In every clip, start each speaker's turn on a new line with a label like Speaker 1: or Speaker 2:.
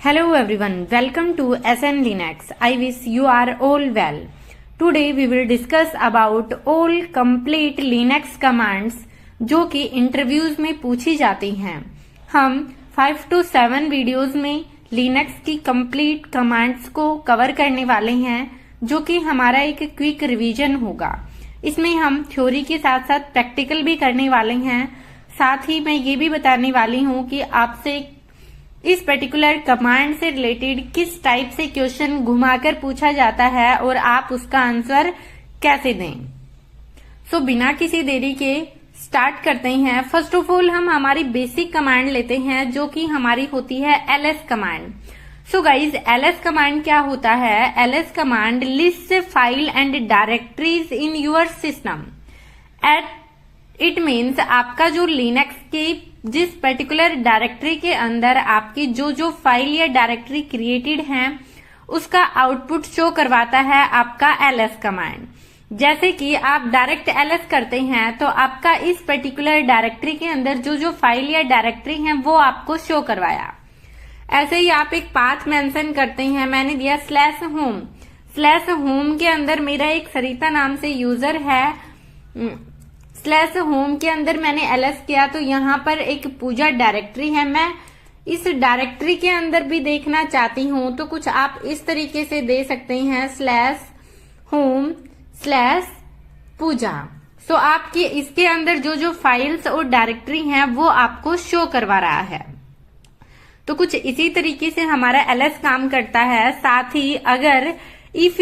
Speaker 1: Hello everyone, welcome to SN Linux. I wish you are all well. Today we will discuss about all complete Linux commands जो कि interviews में पूछी जाती हैं। हम 5 to 7 videos में Linux की कंप्लीट कमांड्स को कवर करने वाले हैं जो कि हमारा एक क्विक रिवीजन होगा। इसमें हम थ्योरी के साथ साथ प्रैक्टिकल भी करने वाले हैं। साथ ही मैं ये भी बताने वाली हूँ कि आपसे इस पर्टिकुलर कमांड से रिलेटेड किस टाइप से क्वेश्चन घुमाकर पूछा जाता है और आप उसका आंसर कैसे दें। सो बिना किसी देरी के स्टार्ट करते हैं। फर्स्ट ऑफ ऑल हम हमारी बेसिक कमांड लेते हैं जो कि हमारी होती है ls command. So guys ls command क्या होता है? ls command list file and directories in your system. It means आपका जो लिनक्स के जिस पर्टिकुलर डायरेक्टरी के अंदर आपकी जो फाइल या डायरेक्टरी क्रिएटेड है उसका आउटपुट शो करवाता है आपका ls कमांड। जैसे कि आप डायरेक्ट ls करते हैं तो आपका इस पर्टिकुलर डायरेक्टरी के अंदर जो फाइल या डायरेक्टरी है वो आपको शो करवाया। ऐसे ही आप एक पाथ मेंशन करते हैं। मैंने दिया /home। /home के अंदर मेरा एक सरिता नाम से यूजर है। /home के अंदर मैंने ls किया तो यहाँ पर एक पूजा डायरेक्टरी है। मैं इस डायरेक्टरी के अंदर भी देखना चाहती हूँ तो कुछ आप इस तरीके से दे सकते हैं /home/पूजा। सो आपके इसके अंदर जो फाइल्स और डायरेक्टरी हैं वो आपको शो करवा रहा है। तो कुछ इसी तरीके से हमारा ls काम करता है। साथ ही अगर if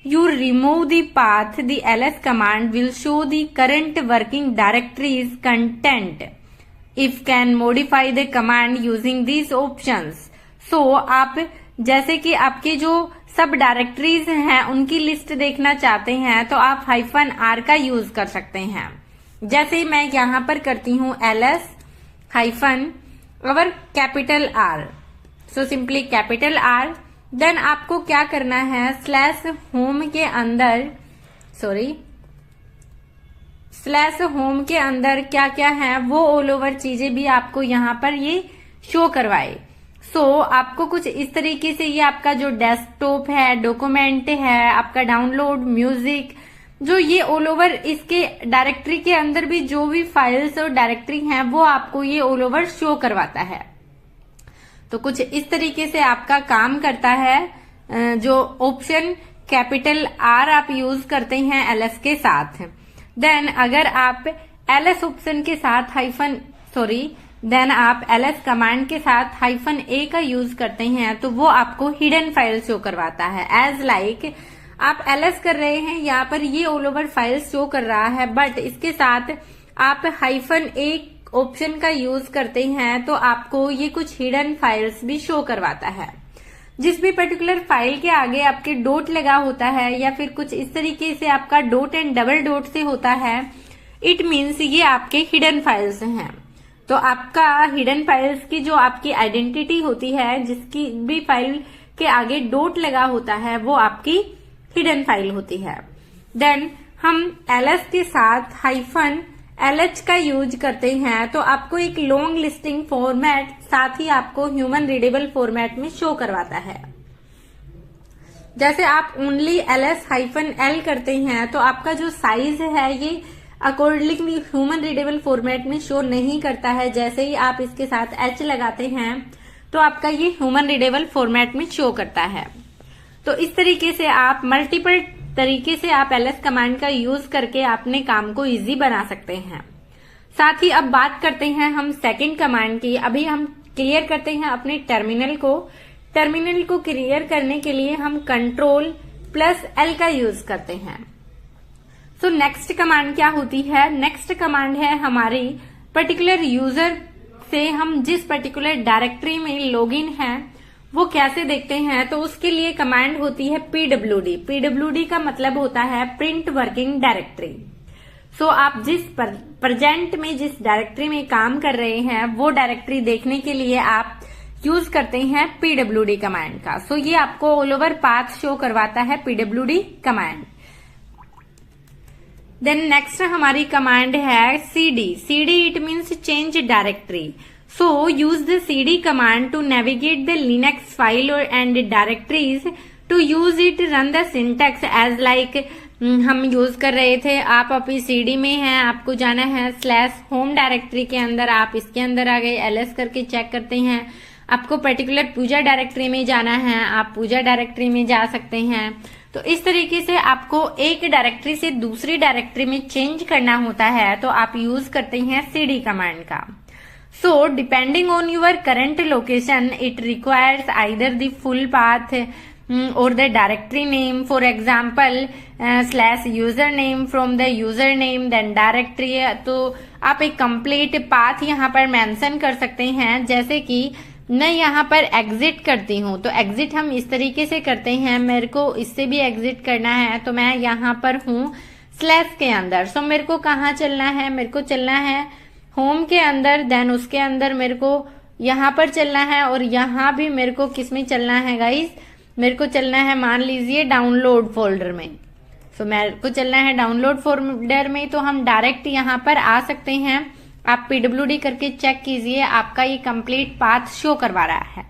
Speaker 1: you remove the path, the ls command will show the current working directory's content. If can modify the command using these options. So आप जैसे कि आपके जो सब डायरेक्टरीज हैं उनकी लिस्ट देखना चाहते हैं तो आप -r का यूज कर सकते हैं। जैसे मैं यहाँ पर करती हूँ ls और capital R। So simply capital R। Then आपको क्या करना है /home के अंदर क्या क्या है वो ऑल ओवर चीजें भी आपको यहाँ पर ये शो करवाए। सो आपको कुछ इस तरीके से ये आपका जो डेस्कटॉप है, डॉक्यूमेंट है, आपका डाउनलोड म्यूजिक, जो ये ऑल ओवर इसके डायरेक्टरी के अंदर भी जो भी फाइल्स और डायरेक्टरी हैं वो आपको ये ऑल ओवर शो करवाता है। तो कुछ इस तरीके से आपका काम करता है। जो ऑप्शन कैपिटल R आप यूज करते हैं ls के साथ। देन अगर आप ls ऑप्शन के साथ देन आप ls कमांड के साथ -a का यूज करते हैं तो वो आपको हिडन फाइल शो करवाता है। एज लाइक आप ls कर रहे हैं, यहाँ पर ये ऑल ओवर फाइल शो कर रहा है बट इसके साथ आप -a ऑप्शन का यूज करते हैं तो आपको ये कुछ हिडन फाइल्स भी शो करवाता है। जिस भी पर्टिकुलर फाइल के आगे आपके डॉट लगा होता है या फिर कुछ इस तरीके से आपका डॉट एंड डबल डॉट से होता है, इट मीन्स ये आपके हिडन फाइल्स हैं। तो आपका हिडन फाइल्स की जो आपकी आइडेंटिटी होती है, जिसकी भी फाइल के आगे डॉट लगा होता है वो आपकी हिडन फाइल होती है। देन हम ls के साथ -lh का यूज करते हैं तो आपको एक लॉन्ग लिस्टिंग फॉर्मेट साथ ही आपको ह्यूमन रीडेबल फॉर्मेट में शो करवाता है। जैसे आप ओनली ls-l करते हैं तो आपका जो साइज है ये अकॉर्डिंगली ह्यूमन रीडेबल फॉर्मेट में शो नहीं करता है। जैसे ही आप इसके साथ h लगाते हैं तो आपका ये ह्यूमन रीडेबल फॉर्मेट में शो करता है। तो इस तरीके से आप मल्टीपल तरीके से आप ls कमांड का यूज करके अपने काम को इजी बना सकते हैं। साथ ही अब बात करते हैं हम सेकंड कमांड की। अभी हम क्लियर करते हैं अपने टर्मिनल को। टर्मिनल को क्लियर करने के लिए हम Ctrl+L का यूज करते हैं। सो नेक्स्ट कमांड क्या होती है? नेक्स्ट कमांड है हमारी पर्टिकुलर यूजर से हम जिस पर्टिकुलर डायरेक्टरी में लॉगिन है वो कैसे देखते हैं। तो उसके लिए कमांड होती है pwd। pwd का मतलब होता है प्रिंट वर्किंग डायरेक्टरी। सो आप जिस प्रेजेंट में जिस डायरेक्टरी में काम कर रहे हैं वो डायरेक्टरी देखने के लिए आप यूज करते हैं pwd कमांड का। सो ये आपको ऑल ओवर पाथ शो करवाता है pwd कमांड। देन नेक्स्ट हमारी कमांड है cd। cd it means change directory. So use the cd command to navigate the Linux file or and directories. To use it, run the syntax as like हम use कर रहे थे। आप अभी CD में हैं, आपको जाना है /होम डायरेक्टरी के अंदर, आप इसके अंदर आ गए, ls करके चेक करते हैं। आपको पर्टिकुलर पूजा डायरेक्टरी में जाना है, आप पूजा डायरेक्टरी में जा सकते हैं। तो इस तरीके से आपको एक डायरेक्टरी से दूसरी डायरेक्टरी में चेंज करना होता है, तो आप यूज करते हैं cd कमांड का। So depending on your current location, it requires either the full path or the directory name. For example, /username from the username then directory। तो आप एक complete path यहाँ पर मेंशन कर सकते हैं। जैसे कि मैं यहाँ पर एग्जिट करती हूँ, तो एग्जिट हम इस तरीके से करते हैं, मेरे को इससे भी एग्जिट करना है, तो मैं यहाँ पर हूँ / के अंदर। सो मेरे को कहाँ चलना है, मेरे को चलना है होम के अंदर, देन उसके अंदर मेरे को यहाँ पर चलना है, और यहाँ भी मेरे को किस में चलना है गाइस, मेरे को चलना है मान लीजिए डाउनलोड फोल्डर में। सो मेरे को चलना है डाउनलोड फोल्डर में, तो हम डायरेक्ट यहाँ पर आ सकते हैं। आप pwd करके चेक कीजिए, आपका ये कंप्लीट पाथ शो करवा रहा है।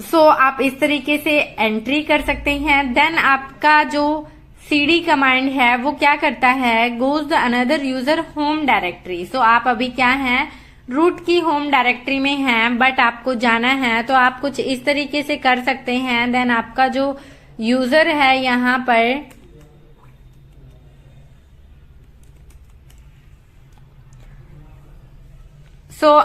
Speaker 1: सो आप इस तरीके से एंट्री कर सकते हैं। देन आपका जो cd कमांड है वो क्या करता है, goes the another user home directory. So आप अभी क्या है, रूट की होम डायरेक्टरी में हैं, बट आपको जाना है, तो आप कुछ इस तरीके से कर सकते हैं। देन आपका जो यूजर है यहाँ पर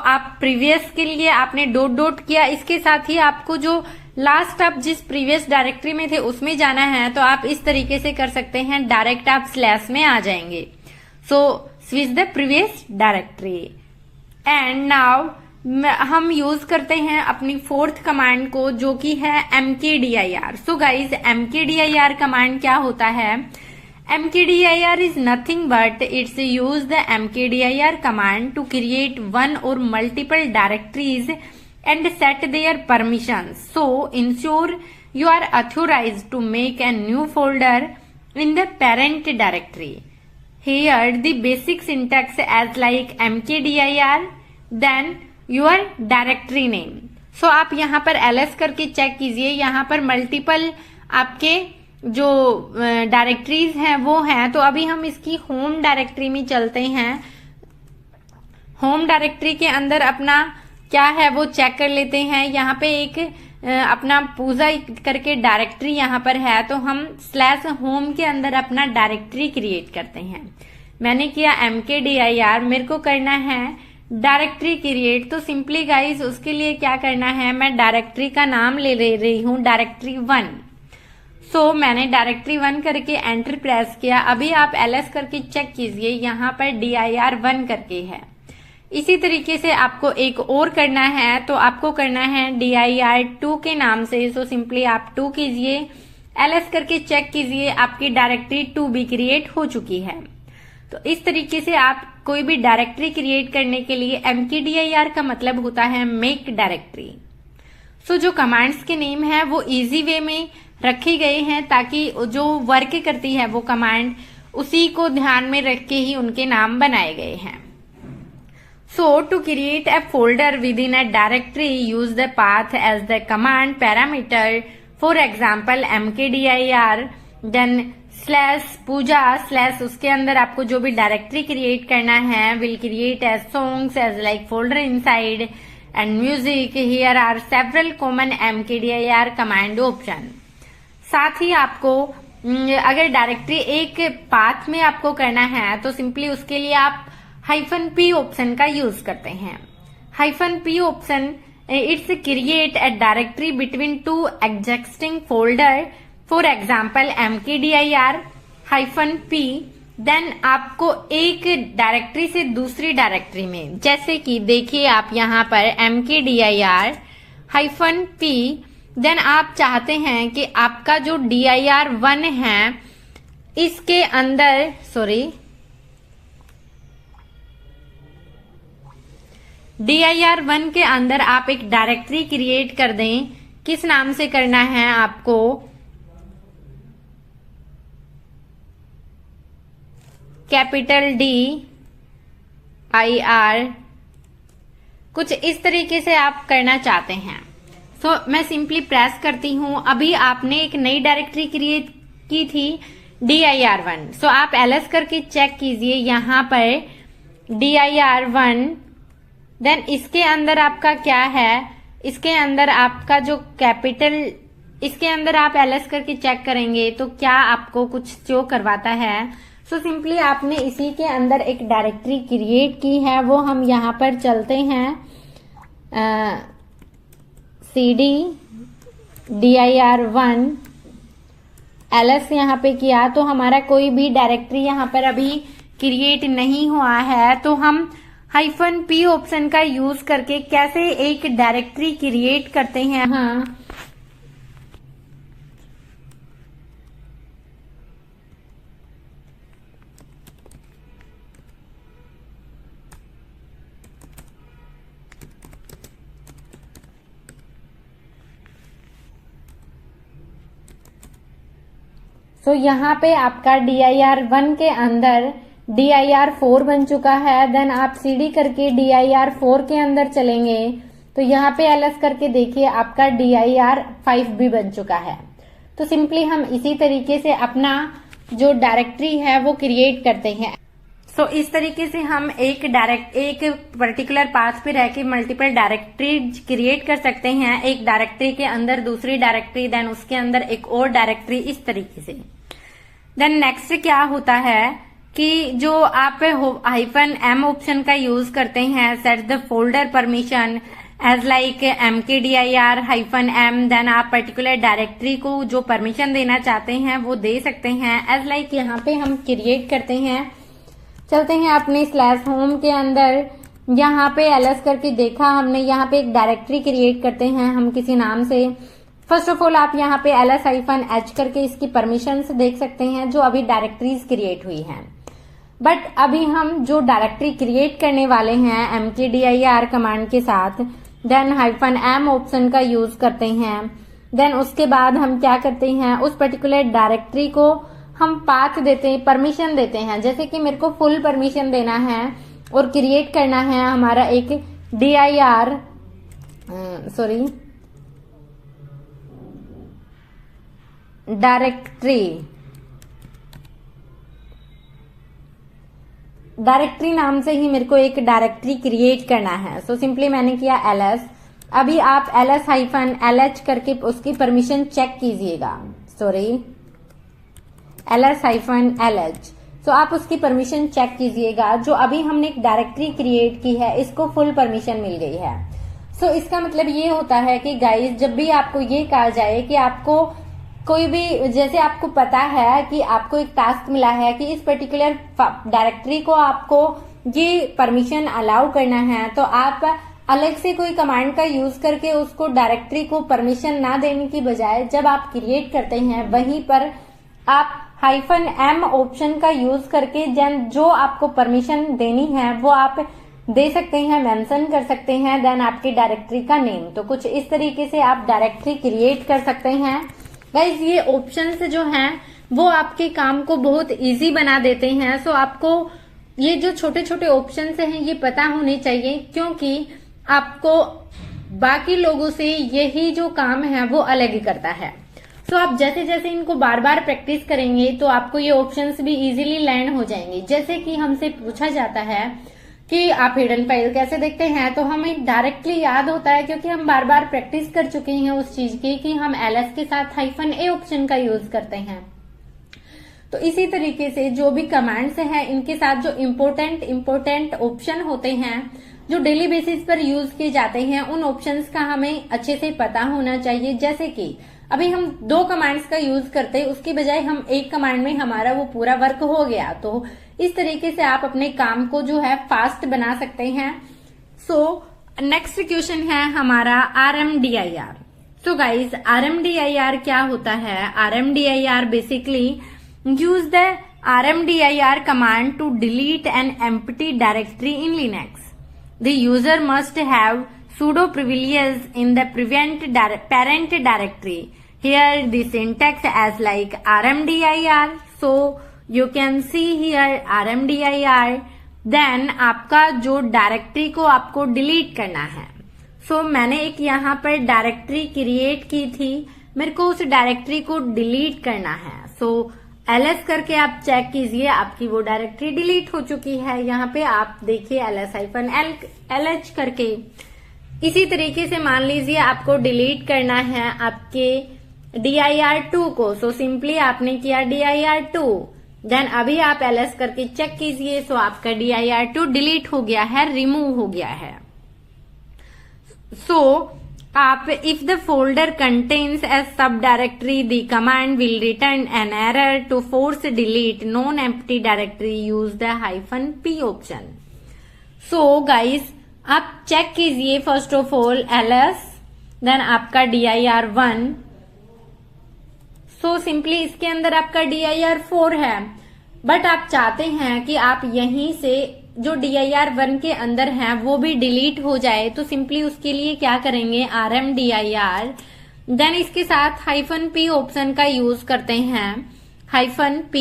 Speaker 1: आप प्रीवियस के लिए आपने डॉट किया, इसके साथ ही आपको जो लास्ट आप जिस प्रीवियस डायरेक्टरी में थे उसमें जाना है, तो आप इस तरीके से कर सकते हैं, डायरेक्ट आप / में आ जाएंगे। So switch the previous directory. And now हम यूज करते हैं अपनी 4th कमांड को, जो कि है mkdir। So guys mkdir command क्या होता है, mkdir is nothing but it's use the mkdir command to create one or multiple directories and set their permissions. So ensure you are authorized to make a new folder in the parent directory. Here the basic syntax as like mkdir then your directory name. So आप यहाँ पर ls करके check कीजिए, यहाँ पर multiple आपके जो directories हैं वो हैं। तो अभी हम इसकी होम डायरेक्टरी में चलते हैं। होम डायरेक्टरी के अंदर अपना क्या है वो चेक कर लेते हैं। यहाँ पे एक अपना पूजा करके डायरेक्टरी यहाँ पर है, तो हम /होम के अंदर अपना डायरेक्टरी क्रिएट करते हैं। मैंने किया mkdir, मेरे को करना है डायरेक्टरी क्रिएट। तो सिंपली गाइस उसके लिए क्या करना है, मैं डायरेक्टरी का नाम ले रही हूँ डायरेक्टरी 1। सो मैंने डायरेक्टरी 1 करके एंटर प्रेस किया। अभी आप ls करके चेक कीजिए, यहाँ पर dir1 करके है। इसी तरीके से आपको एक और करना है, तो आपको करना है dir2 के नाम से। सो सिंपली आप 2 कीजिए, ls करके चेक कीजिए, आपकी डायरेक्टरी 2 भी क्रिएट हो चुकी है। तो इस तरीके से आप कोई भी डायरेक्टरी क्रिएट करने के लिए mkdir का मतलब होता है मेक डायरेक्टरी। सो जो कमांड्स के नेम है वो इजी वे में रखे गए हैं, ताकि जो वर्क करती है वो कमांड उसी को ध्यान में रख के ही उनके नाम बनाए गए हैं। So to create a folder within a directory use the path as the command parameter. For example mkdir then /Pooja/ उसके अंदर आपको जो भी डायरेक्टरी क्रिएट करना है will create as songs as like folder inside and music. Here are several common mkdir command option. साथ ही आपको अगर डायरेक्टरी एक पाथ में आपको करना है, तो सिंपली उसके लिए आप -p ऑप्शन का यूज करते हैं। -p option it's create a directory between 2 existing folder. For example mkdir -p, then आपको एक डायरेक्टरी से दूसरी डायरेक्टरी में, जैसे कि देखिए आप यहाँ पर mkdir -p, देन आप चाहते हैं कि आपका जो dir1 है इसके अंदर dir1 के अंदर आप एक डायरेक्टरी क्रिएट कर दें। किस नाम से करना है आपको, कैपिटल D IR, कुछ इस तरीके से आप करना चाहते हैं। सो मैं सिंपली प्रेस करती हूं। अभी आपने एक नई डायरेक्टरी क्रिएट की थी dir1। सो आप ls करके चेक कीजिए यहाँ पर dir1। देन इसके अंदर आपका क्या है, इसके अंदर आपका जो कैपिटल, इसके अंदर आप ls करके चेक करेंगे तो क्या आपको कुछ शो करवाता है। सो सिंपली आपने इसी के अंदर एक डायरेक्टरी क्रिएट की है, वो हम यहाँ पर चलते हैं cd dir1 ls यहाँ पे किया तो हमारा कोई भी डायरेक्टरी यहाँ पर अभी क्रिएट नहीं हुआ है। तो हम -p ऑप्शन का यूज करके कैसे एक डायरेक्टरी क्रिएट करते हैं। हाँ, तो यहाँ पे आपका dir1 के अंदर dir4 बन चुका है। देन आप cd करके dir4 के अंदर चलेंगे तो यहाँ पे ls करके देखिए आपका dir5 भी बन चुका है। तो सिंपली हम इसी तरीके से अपना जो डायरेक्टरी है वो क्रिएट करते हैं। सो इस तरीके से हम एक पर्टिकुलर पाथ पे रह के मल्टीपल डायरेक्टरी क्रिएट कर सकते हैं। एक डायरेक्टरी के अंदर दूसरी डायरेक्टरी, देन उसके अंदर एक और डायरेक्टरी, इस तरीके से। देन नेक्स्ट क्या होता है कि जो आप -m ऑप्शन का यूज करते हैं, set the folder permission as like mkdir-m। Then आप पर्टिकुलर डायरेक्टरी को जो परमिशन देना चाहते हैं वो दे सकते हैं। एज लाइक यहाँ पे हम क्रिएट करते हैं, चलते हैं अपने /home के अंदर, यहाँ पे ls करके देखा हमने, यहाँ पे एक डायरेक्टरी क्रिएट करते हैं हम किसी नाम से। फर्स्ट ऑफ ऑल आप यहाँ पे ls-h करके इसकी परमिशंस देख सकते हैं जो अभी डायरेक्टरीज क्रिएट हुई हैं। बट अभी हम जो डायरेक्टरी क्रिएट करने वाले हैं mkdir कमांड के साथ, देन -m ऑप्शन का यूज करते हैं। देन उसके बाद हम क्या करते हैं, उस पर्टिकुलर डायरेक्टरी को हम पाथ देते हैं, परमिशन देते हैं। जैसे कि मेरे को फुल परमिशन देना है और क्रिएट करना है हमारा एक डायरेक्टरी नाम से ही मेरे को एक डायरेक्टरी क्रिएट करना है। सो सिंपली मैंने किया ls। अभी आप ls-lh करके उसकी परमिशन चेक कीजिएगा, ls-lh। तो आप उसकी परमिशन चेक कीजिएगा। जो अभी हमने एक डायरेक्टरी क्रिएट की है इसको फुल परमिशन मिल गई है। सो इसका मतलब ये होता है कि गाइस, जब भी आपको ये कहा जाए कि आपको कोई भी, जैसे आपको पता है कि आपको एक टास्क मिला है कि इस पर्टिकुलर डायरेक्टरी को आपको ये परमिशन अलाउ करना है, तो आप अलग से कोई कमांड का यूज करके उसको डायरेक्टरी को परमिशन ना देने की बजाय जब आप क्रिएट करते हैं वहीं पर आप -m ऑप्शन का यूज करके जो आपको परमिशन देनी है वो आप दे सकते हैं, मेंशन कर सकते हैं। देन आपकी डायरेक्टरी का नेम। तो कुछ इस तरीके से आप डायरेक्टरी क्रिएट कर सकते हैं। गाइज ये ऑप्शंस जो हैं वो आपके काम को बहुत इजी बना देते हैं। सो आपको ये जो छोटे छोटे ऑप्शंस हैं ये पता होने चाहिए, क्योंकि आपको बाकी लोगों से यही जो काम है वो अलग ही करता है। सो आप जैसे जैसे इनको बार बार प्रैक्टिस करेंगे तो आपको ये ऑप्शंस भी इजीली लर्न हो जाएंगे। जैसे कि हमसे पूछा जाता है कि आप हिडन फाइल कैसे देखते हैं, तो हमें डायरेक्टली याद होता है क्योंकि हम बार बार प्रैक्टिस कर चुके हैं उस चीज की कि हम ls के साथ -a ऑप्शन का यूज करते हैं। तो इसी तरीके से जो भी कमांड्स हैं इनके साथ जो इम्पोर्टेंट ऑप्शन होते हैं जो डेली बेसिस पर यूज किए जाते हैं, उन ऑप्शंस का हमें अच्छे से पता होना चाहिए। जैसे कि अभी हम 2 कमांड्स का यूज करते, उसकी बजाय हम एक कमांड में हमारा वो पूरा वर्क हो गया। तो इस तरीके से आप अपने काम को जो है फास्ट बना सकते हैं। सो नेक्स्ट क्वेश्चन है हमारा RMDIR। सो गाइज RMDIR क्या होता है? RMDIR basically use the RMDIR command to delete an empty directory in Linux. The user must have sudo privileges in the parent directory. Here the syntax as like RMDIR. So you can see here RMDIR then आपका जो directory को आपको delete करना है। सो मैंने एक यहाँ पर डायरेक्टरी क्रिएट की थी, मेरे को उस डायरेक्टरी को डिलीट करना है। सो ls करके आप चेक कीजिए, आपकी वो डायरेक्टरी डिलीट हो चुकी है। यहाँ पे आप देखिए ls-lh करके। इसी तरीके से मान लीजिए आपको डिलीट करना है आपके dir2 को। सो सिंपली आपने किया dir2, देन अभी आप ls करके चेक कीजिए। सो आपका dir2 डिलीट हो गया है, रिमूव हो गया है। सो आप if the folder contains a sub directory the command will return an error to force delete non empty directory, use the -p option. So guys आप चेक कीजिए first of all ls, then आपका dir1। So simply इसके अंदर आपका dir4 है, but आप चाहते हैं कि आप यहीं से जो dir1 के अंदर है वो भी डिलीट हो जाए। तो सिंपली उसके लिए क्या करेंगे, rmdir, देन इसके साथ -p ऑप्शन का यूज करते हैं, -p,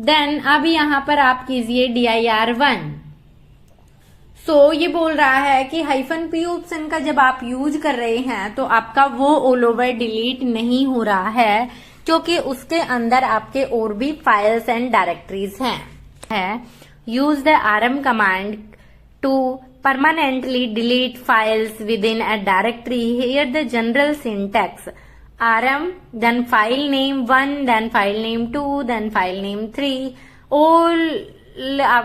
Speaker 1: देन अब यहाँ पर आप कीजिए dir1। सो ये बोल रहा है कि -p ऑप्शन का जब आप यूज कर रहे हैं तो आपका वो ऑल ओवर डिलीट नहीं हो रहा है, क्योंकि उसके अंदर आपके और भी फाइल्स एंड डायरेक्टरीज हैं। Use the rm command to permanently delete files within a directory. Here the general syntax rm, then file name 1, then file name 2, then file name 3। All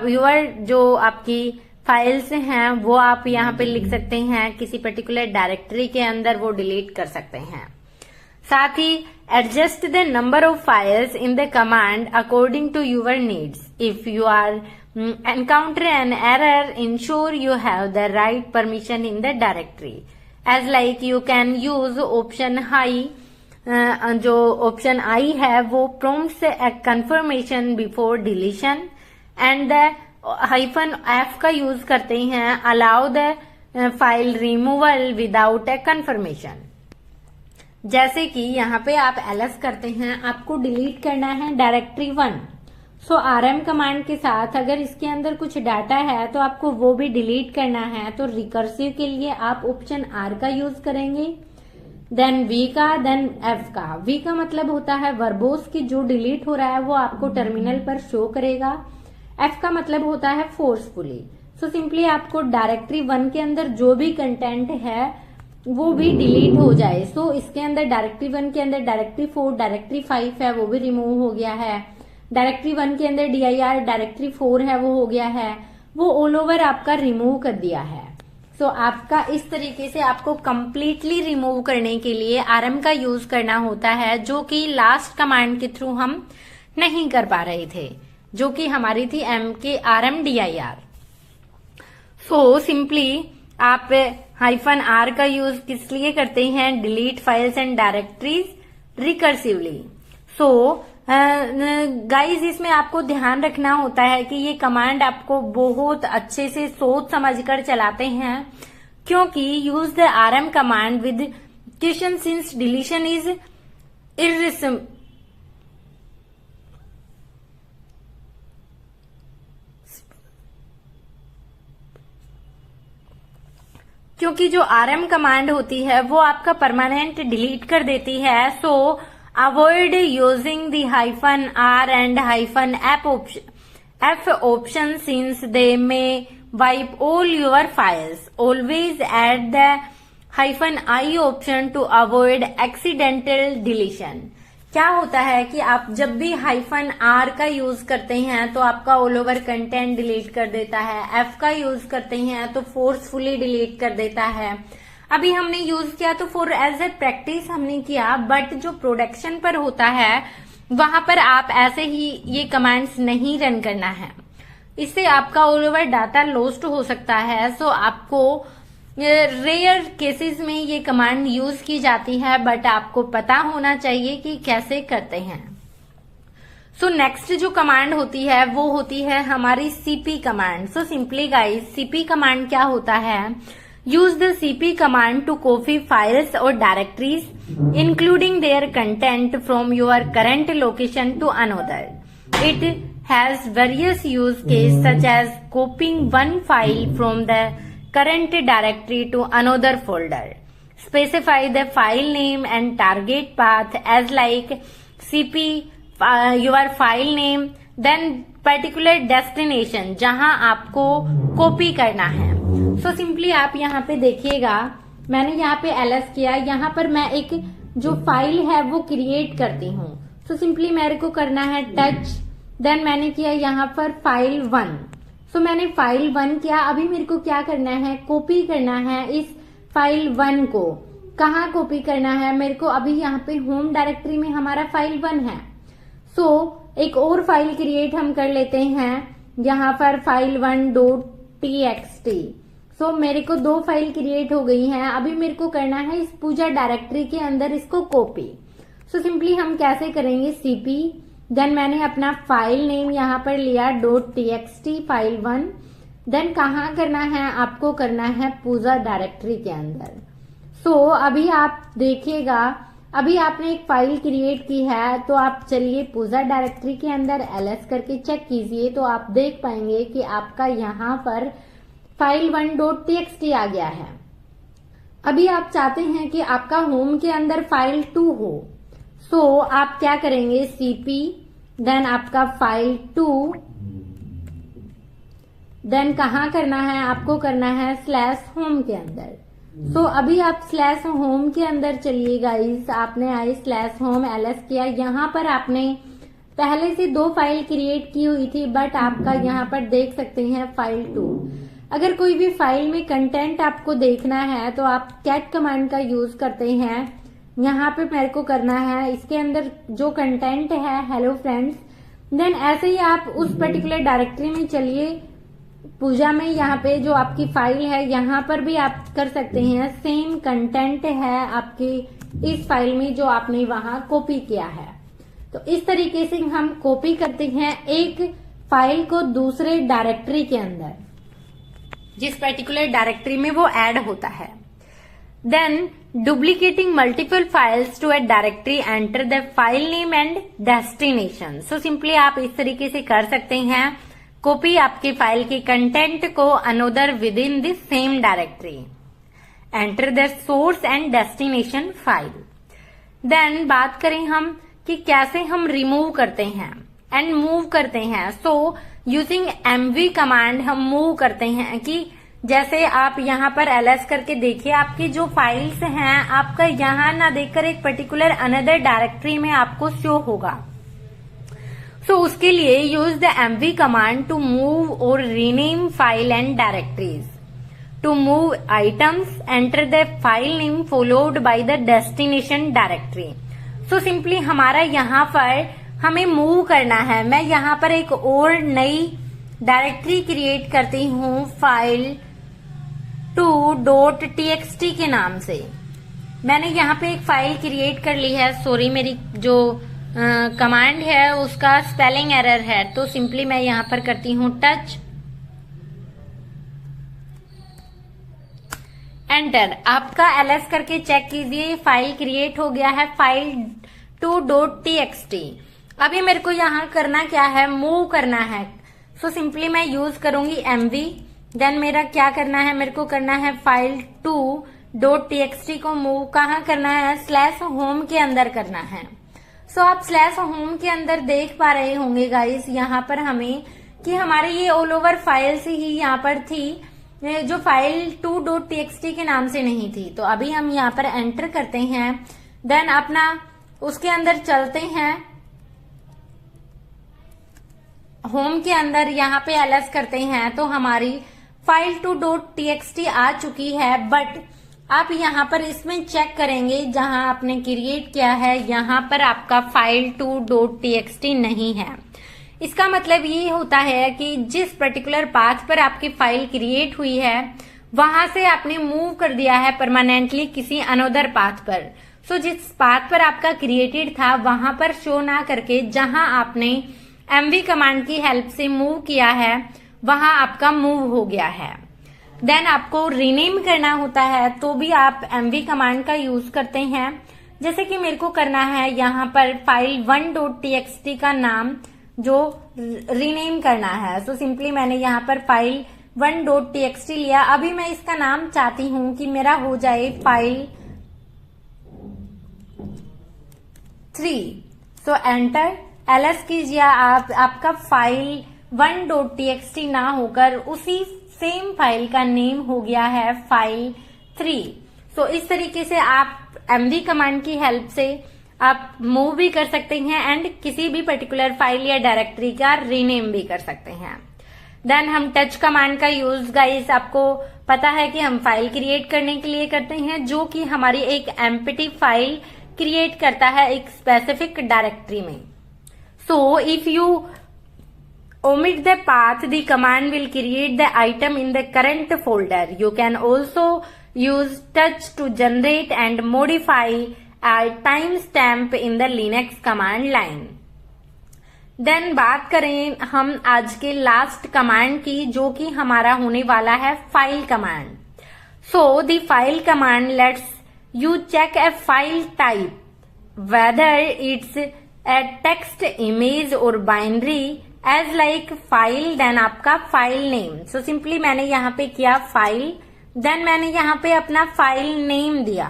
Speaker 1: your जो आपकी files हैं वो आप यहाँ पे लिख सकते हैं, किसी पर्टिकुलर डायरेक्टरी के अंदर वो डिलीट कर सकते हैं। साथ ही adjust the number of files in the command according to your needs. If you are encounter an error, ensure you have the right permission in the directory, as like you can use option high। जो option आई है वो prompts a confirmation before deletion, and the -f का use करते हैं, allow the file removal without a confirmation। जैसे कि यहाँ पे आप ls करते हैं, आपको डिलीट करना है डायरेक्टरी 1। सो rm कमांड के साथ अगर इसके अंदर कुछ डाटा है तो आपको वो भी डिलीट करना है। तो रिकर्सिव के लिए आप ऑप्शन r का यूज करेंगे, देन v का, देन f का। v का मतलब होता है वर्बोस की जो डिलीट हो रहा है वो आपको टर्मिनल पर शो करेगा। f का मतलब होता है फोर्सफुली। सो सिंपली आपको डायरेक्टरी 1 के अंदर जो भी कंटेंट है वो भी डिलीट हो जाए। सो इसके अंदर डायरेक्टरी 1 के अंदर डायरेक्टरी 4, डायरेक्टरी 5 है वो भी रिमूव हो गया है। डायरेक्टरी 1 के अंदर dir डायरेक्टरी 4 है वो हो गया है, वो ऑल ओवर आपका रिमूव कर दिया है। सो आपका इस तरीके से आपको कंप्लीटली रिमूव करने के लिए rm का यूज करना होता है, जो कि लास्ट कमांड के थ्रू हम नहीं कर पा रहे थे, जो कि हमारी थी rmdir। सो सिंपली आप -r का यूज किस लिए करते हैं, delete files and directories recursively. So guys इसमें आपको ध्यान रखना होता है कि ये कमांड आपको बहुत अच्छे से सोच समझकर चलाते हैं, क्योंकि use the rm command with question since deletion is क्योंकि जो rm कमांड होती है वो आपका परमानेंट डिलीट कर देती है। सो avoid using the -r and -f option since they may wipe all your files. Always add the -i option to avoid accidental deletion। क्या होता है कि आप जब भी -r का यूज करते हैं तो आपका ऑल ओवर कंटेंट डिलीट कर देता है, f का यूज करते हैं तो फोर्सफुली डिलीट कर देता है। अभी हमने यूज किया तो फॉर एज ए प्रैक्टिस हमने किया, बट जो प्रोडक्शन पर होता है वहां पर आप ऐसे ही ये कमांड्स नहीं रन करना है, इससे आपका ऑल ओवर डाटा लॉस्ट हो सकता है। सो आपको रेयर केसेस में ये कमांड यूज की जाती है, बट आपको पता होना चाहिए कि कैसे करते हैं। सो नेक्स्ट जो कमांड होती है वो होती है हमारी cp command. So simply guys cp command क्या होता है, use the cp command to copy files or directories including their content from your current location to another. It has various use cases such as copying one file from the current directory to another folder. Specify the file name and target path as like cp your file name, then particular destination जहां आपको copy करना है. So simply आप यहाँ पे देखिएगा, मैंने यहाँ पे ls किया, यहाँ पर मैं एक जो फाइल है वो क्रिएट करती हूँ. So simply मेरे को करना है टच, देन मैंने किया यहाँ पर फाइल 1. सो मैंने फाइल 1 किया. अभी मेरे को क्या करना है, कॉपी करना है इस फाइल 1 को. कहाँ कॉपी करना है मेरे को, अभी यहाँ पे होम डायरेक्टरी में हमारा फाइल 1 है. सो एक और फाइल क्रिएट हम कर लेते हैं यहाँ पर फाइल 1.txt. सो मेरे को 2 फाइल क्रिएट हो गई हैं. अभी मेरे को करना है इस पूजा डायरेक्टरी के अंदर इसको कॉपी. सो सिंपली हम कैसे करेंगे, cp, देन मैंने अपना फाइल नेम यहाँ पर लिया .txt फाइल 1. देन कहाँ करना है, आपको करना है पूजा डायरेक्टरी के अंदर. सो अभी आप देखिएगा, अभी आपने एक फाइल क्रिएट की है, तो आप चलिए पूजा डायरेक्टरी के अंदर ls करके चेक कीजिए, तो आप देख पाएंगे कि आपका यहाँ पर फाइल 1.txt आ गया है. अभी आप चाहते हैं कि आपका होम के अंदर फाइल 2 हो. सो आप क्या करेंगे, cp, देन आपका फाइल 2, देन कहाँ करना है, आपको करना है /home के अंदर. सो अभी आप /home के अंदर चलिए गाइस. आपने आए /home ls किया. यहाँ पर आपने पहले से 2 फाइल क्रिएट की हुई थी, बट आपका यहाँ पर देख सकते हैं फाइल 2. अगर कोई भी फाइल में कंटेंट आपको देखना है तो आप कैट कमांड का यूज करते हैं. यहाँ पे मेरे को करना है इसके अंदर जो कंटेंट है हेलो फ्रेंड्स. देन ऐसे ही आप उस पर्टिकुलर डायरेक्टरी में चलिए पूजा में, यहाँ पे जो आपकी फाइल है यहाँ पर भी आप कर सकते हैं. सेम कंटेंट है आपकी इस फाइल में जो आपने वहां कॉपी किया है. तो इस तरीके से हम कॉपी करते हैं एक फाइल को दूसरे डायरेक्टरी के अंदर, जिस पर्टिकुलर डायरेक्टरी में वो ऐड होता है. Then duplicating multiple files to a directory, enter the file name and destination. So simply आप इस तरीके से कर सकते हैं कॉपी आपके फाइल के कंटेंट को another within the same directory. Enter the source and destination file. Then बात करें हम कि कैसे हम रिमूव करते हैं एंड मूव करते हैं. So using mv कमांड हम मूव करते हैं कि जैसे आप यहाँ पर ls करके देखिए, आपकी जो फाइल्स हैं आपका यहाँ ना देखकर एक पर्टिकुलर अनदर डायरेक्टरी में आपको शो होगा. सो उसके लिए use the mv command to move or rename file and directories. To move items, enter the file name followed by the destination directory. So simply हमारा यहाँ पर हमें मूव करना है. मैं यहाँ पर एक और नई डायरेक्टरी क्रिएट करती हूँ फाइल 2.txt के नाम से. मैंने यहाँ पे एक फाइल क्रिएट कर ली है. सॉरी, मेरी जो कमांड है उसका स्पेलिंग एरर है, तो सिंपली मैं यहाँ पर करती हूँ टच, एंटर. आपका ls करके चेक कीजिए, फाइल क्रिएट हो गया है फाइल 2.txt. अभी मेरे को यहाँ करना क्या है, मूव करना है. सो सिंपली मैं यूज करूंगी mv. देन मेरा क्या करना है, मेरे को करना है फाइल 2.txt को मूव कहाँ करना है, /home के अंदर करना है. सो आप /home के अंदर देख पा रहे होंगे गाइस यहाँ पर हमें कि हमारे ये ऑल ओवर फाइल्स ही यहाँ पर थी, जो फाइल 2.txt के नाम से नहीं थी. तो अभी हम यहाँ पर एंटर करते हैं, देन अपना उसके अंदर चलते हैं होम के अंदर, यहाँ पे ls करते हैं तो हमारी फाइल 2.txt आ चुकी है. बट आप यहाँ पर इसमें चेक करेंगे जहां आपने क्रिएट किया है यहाँ पर आपका फाइल 2.txt नहीं है. इसका मतलब ये होता है कि जिस पर्टिकुलर पाथ पर आपकी फाइल क्रिएट हुई है वहां से आपने मूव कर दिया है परमानेंटली किसी अनदर पाथ पर. सो जिस पाथ पर आपका क्रिएटेड था वहां पर शो ना करके जहां आपने mv कमांड की हेल्प से मूव किया है वहां आपका मूव हो गया है. देन आपको रीनेम करना होता है तो भी आप mv कमांड का यूज करते हैं. जैसे कि मेरे को करना है यहाँ पर फाइल 1.txt का नाम जो रीनेम करना है। सो सिंपली मैंने यहाँ पर फाइल 1.txt लिया। अभी मैं इसका नाम चाहती हूं कि मेरा हो जाए फाइल 3। सो एंटर ls कीजिए। आपका फाइल 1.txt ना होकर उसी सेम फाइल का नेम हो गया है फाइल 3। सो इस तरीके से आप mv कमांड की हेल्प से आप मूव भी कर सकते हैं एंड किसी भी पर्टिकुलर फाइल या डायरेक्टरी का रीनेम भी कर सकते हैं। देन हम टच कमांड का यूज गाइस आपको पता है कि हम फाइल क्रिएट करने के लिए करते हैं, जो कि हमारी एक एम्प्टी फाइल क्रिएट करता है एक स्पेसिफिक डायरेक्टरी में। So if you omit the path, the command will create the item in the current folder. You can also use touch to generate and modify a timestamp in the Linux command line. Then बात करें हम आज के last command की, जो कि हमारा होने वाला है file command. So the file command lets you check a file type, whether it's a text, image or binary, as like file, then आपका फाइल नेम। सो सिंपली मैंने यहाँ पे किया फाइल, देन मैंने यहाँ पे अपना फाइल नेम दिया।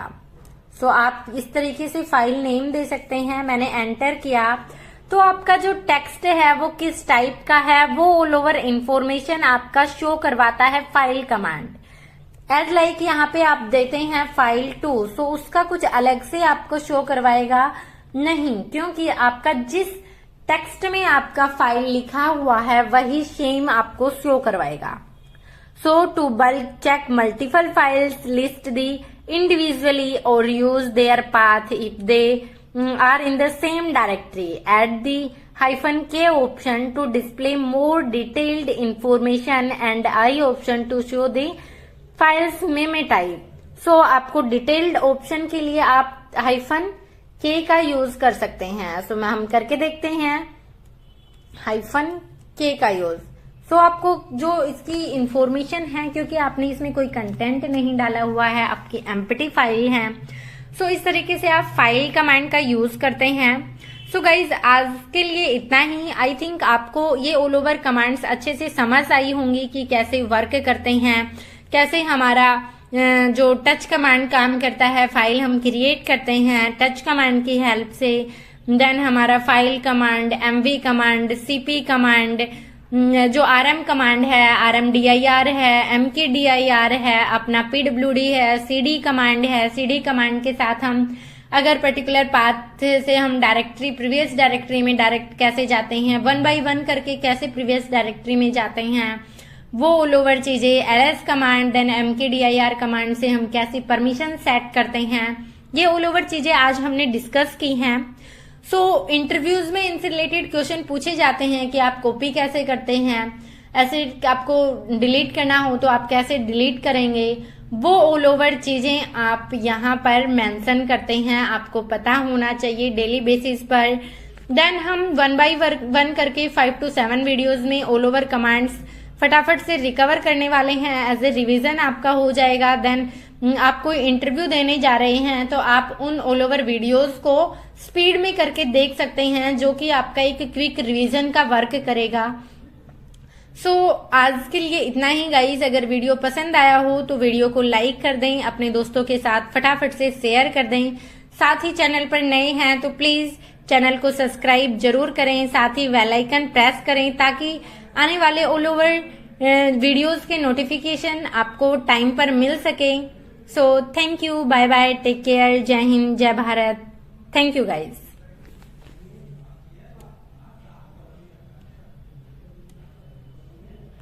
Speaker 1: सो आप इस तरीके से फाइल नेम दे सकते हैं। मैंने एंटर किया तो आपका जो टेक्स्ट है वो किस टाइप का है वो ऑल ओवर इंफॉर्मेशन आपका शो करवाता है फाइल कमांड। एज लाइक यहाँ पे आप देते हैं फाइल 2, सो उसका कुछ अलग से आपको शो करवाएगा नहीं, क्योंकि आपका जिस टेक्स्ट में आपका फाइल लिखा हुआ है वही सेम आपको शो करवाएगा। So to bulk check multiple files, list the individually और use their path if they are in the same directory. Add the -k option to display more detailed information and I option to show the files MIME type. So आपको detailed option के लिए आप -k का use कर सकते हैं। सो हम करके देखते हैं -k का यूज। सो आपको जो इसकी इंफॉर्मेशन है, क्योंकि आपने इसमें कोई कंटेंट नहीं डाला हुआ है, आपकी एम्प्टी फाइल है, सो इस तरीके से आप फाइल कमांड का यूज करते हैं। सो गाइज आज के लिए इतना ही। आई थिंक आपको ये ऑल ओवर कमांड्स अच्छे से समझ आई होंगी कि कैसे वर्क करते हैं, कैसे हमारा जो टच कमांड काम करता है, फाइल हम क्रिएट करते हैं टच कमांड की हेल्प से। देन हमारा file command, mv command, cp command, जो rm कमांड है, rmdir है, mkdir है, अपना pwd है, cd कमांड है। cd कमांड के साथ हम अगर पर्टिकुलर पाथ से हम डायरेक्टरी प्रीवियस डायरेक्टरी में डायरेक्ट कैसे जाते हैं, 1 by 1 करके कैसे प्रीवियस डायरेक्टरी में जाते हैं, वो ऑल ओवर चीजें। ls command, then mkdir command से हम कैसे परमिशन सेट करते हैं, ये ऑल ओवर चीजें आज हमने डिस्कस की हैं। सो इंटरव्यूज में इनसे रिलेटेड क्वेश्चन पूछे जाते हैं कि आप कॉपी कैसे करते हैं, ऐसे आपको डिलीट करना हो तो आप कैसे डिलीट करेंगे, वो ऑल ओवर चीजें आप यहाँ पर मेंशन करते हैं, आपको पता होना चाहिए डेली बेसिस पर। देन हम 1 by 1 करके 5 to 7 वीडियोज में ऑल ओवर कमांड्स फटाफट से रिकवर करने वाले हैं। एज ए रिवीजन आपका हो जाएगा। देन आप कोई इंटरव्यू देने जा रहे हैं तो आप उन ऑल ओवर वीडियोज को स्पीड में करके देख सकते हैं, जो कि आपका एक क्विक रिवीजन का वर्क करेगा। सो आज के लिए इतना ही गाइज। अगर वीडियो पसंद आया हो तो वीडियो को लाइक कर दें, अपने दोस्तों के साथ फटाफट से शेयर कर दें। साथ ही चैनल पर नए हैं तो प्लीज चैनल को सब्सक्राइब जरूर करें, साथ ही बेल आइकन प्रेस करें ताकि आने वाले ऑल ओवर वीडियोस के नोटिफिकेशन आपको टाइम पर मिल सके। So thank you, bye bye, take care, जय हिंद, जय भारत। Thank you guys.